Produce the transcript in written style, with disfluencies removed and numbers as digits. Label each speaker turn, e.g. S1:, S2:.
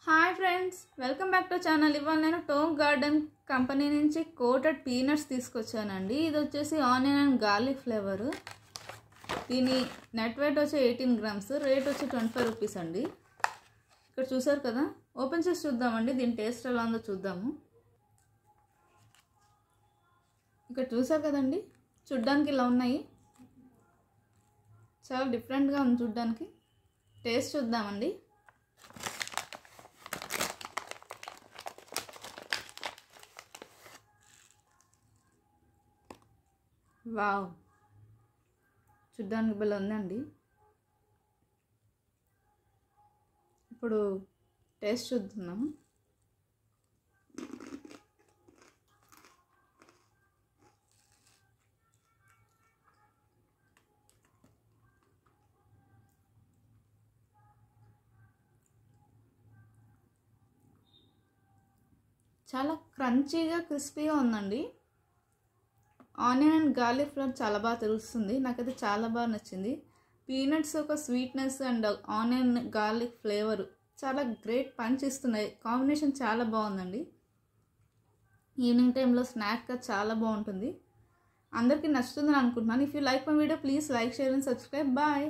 S1: Hi friends, welcome back to channel. ఇవాళ నేను tome garden company నుంచి కోటెడ్ పీనట్స్ తీసుకొచ్చానండి. ఇది వచ్చేసి ఆనియన్ అండ్ గార్లిక్ ఫ్లేవర్. దీని నెట్ వెయిట్ వచ్చి 18 గ్రామ్స్, రేట్ వచ్చి 25 రూపీస్ అండి. ఇక్కడ చూసారు కదా, ఓపెన్ చేసి చూద్దామండి. దీని టేస్ట్ ఎలా ఉందో చూద్దాము. ఇక్కడ చూసారు కదండి, చూడ్డానికి ఇలా ఉన్నాయి. చాలా డిఫరెంట్గా ఉంది చూడ్డానికి. టేస్ట్ చూద్దామండి. వావ్, చూడ్డానికి భలే ఉందండి. ఇప్పుడు టేస్ట్ చూద్దాం. చాలా క్రంచీగా క్రిస్పీగా ఉందండి. ఆనియన్ అండ్ గార్లిక్ ఫ్లేవర్ చాలా బాగా తెలుస్తుంది. నాకైతే చాలా బాగా నచ్చింది. పీనట్స్ ఒక sweetness and onion garlic flavour చాలా గ్రేట్ పంచ్ ఇస్తున్నాయి. కాంబినేషన్ చాలా బాగుందండి. ఈవినింగ్ టైంలో స్నాక్గా చాలా బాగుంటుంది. అందరికీ నచ్చుతుందని అనుకుంటున్నాను. If you like my video, please like, share and subscribe. Bye.